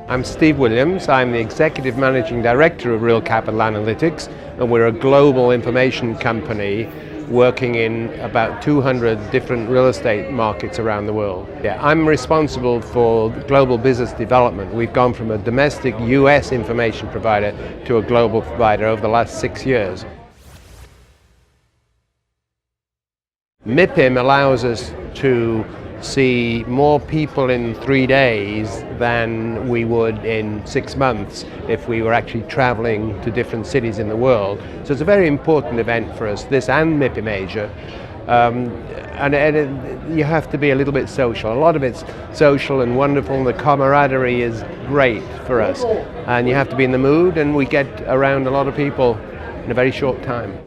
I'm Steve Williams. I'm the Executive Managing Director of Real Capital Analytics, and we're a global information company working in about 200 different real estate markets around the world. Yeah, I'm responsible for global business development. We've gone from a domestic US information provider to a global provider over the last 6 years. MIPIM allows us to see more people in 3 days than we would in 6 months if we were actually traveling to different cities in the world. So it's a very important event for us, this and MIPIM Asia. You have to be a little bit social. A lot of it's social and wonderful, and the camaraderie is great for us. And you have to be in the mood, and we get around a lot of people in a very short time.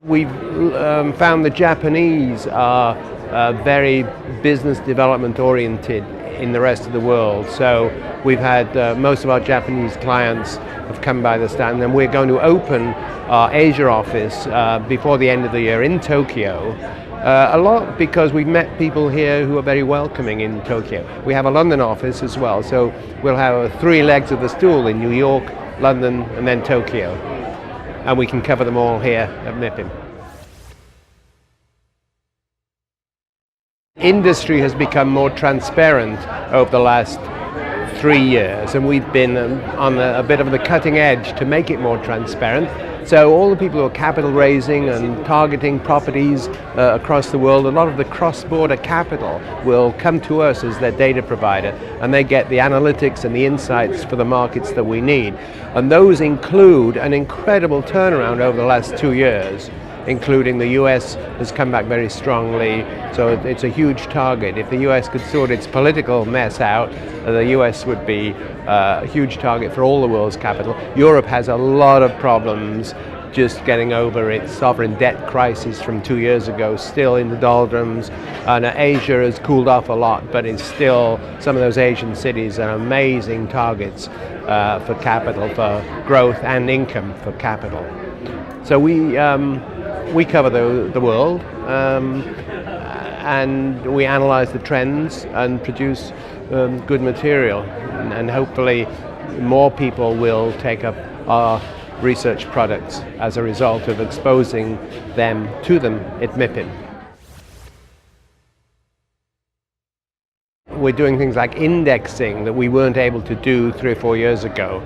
We've found the Japanese are very business development oriented in the rest of the world. So we've had most of our Japanese clients have come by the stand, and we're going to open our Asia office before the end of the year in Tokyo. A lot because we've met people here who are very welcoming in Tokyo. We have a London office as well, so we'll have 3 legs of the stool in New York, London, and then Tokyo. And we can cover them all here at MIPIM. Industry has become more transparent over the last 3 years, and we've been on a bit of the cutting edge to make it more transparent. So all the people who are capital raising and targeting properties across the world, a lot of the cross-border capital will come to us as their data provider, and they get the analytics and the insights for the markets that we need. And those include an incredible turnaround over the last 2 years, including the US has come back very strongly, so it's a huge target. If the US could sort its political mess out, the US would be a huge target for all the world's capital. Europe has a lot of problems just getting over its sovereign debt crisis from 2 years ago, still in the doldrums. And Asia has cooled off a lot, but it's still, some of those Asian cities are amazing targets for capital, for growth and income for capital. So we cover the world, and we analyze the trends and produce good material, and hopefully more people will take up our research products as a result of exposing them to them at MIPIM. We're doing things like indexing that we weren't able to do 3 or 4 years ago,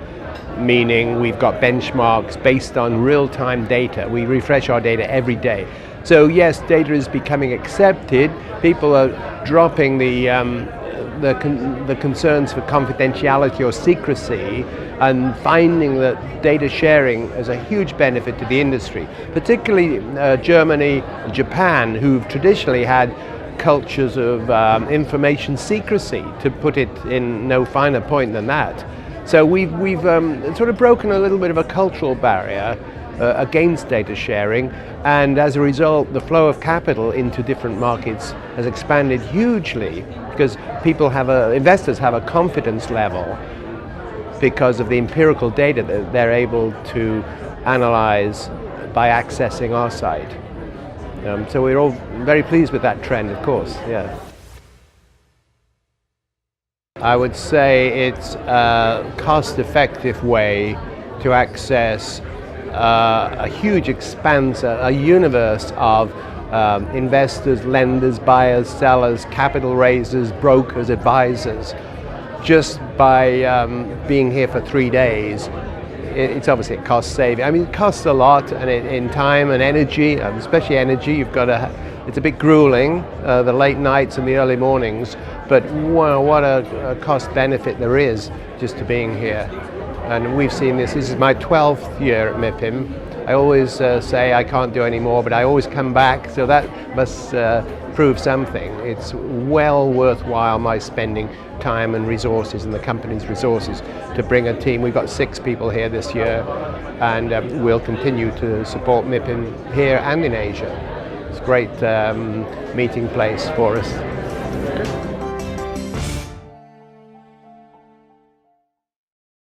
meaning we've got benchmarks based on real-time data. We refresh our data every day. So yes, data is becoming accepted. People are dropping the concerns for confidentiality or secrecy and finding that data sharing is a huge benefit to the industry, particularly Germany and Japan, who've traditionally had cultures of information secrecy, to put it in no finer point than that. So we've sort of broken a little bit of a cultural barrier against data sharing, and as a result the flow of capital into different markets has expanded hugely because investors have a confidence level because of the empirical data that they're able to analyze by accessing our site. So we're all very pleased with that trend, of course. Yeah. I would say it's a cost-effective way to access a huge expanse, a universe of investors, lenders, buyers, sellers, capital raisers, brokers, advisors. Just by being here for 3 days, it's obviously a cost saving. I mean, it costs a lot, and in time and energy, especially energy. It's a bit grueling, the late nights and the early mornings, but wow, what a cost benefit there is just to being here. And we've seen this is my 12th year at MIPIM. I always say I can't do any more, but I always come back, so that must prove something. It's well worthwhile my spending time and resources and the company's resources to bring a team. We've got 6 people here this year, and we'll continue to support MIPIM here and in Asia. It's a great meeting place for us.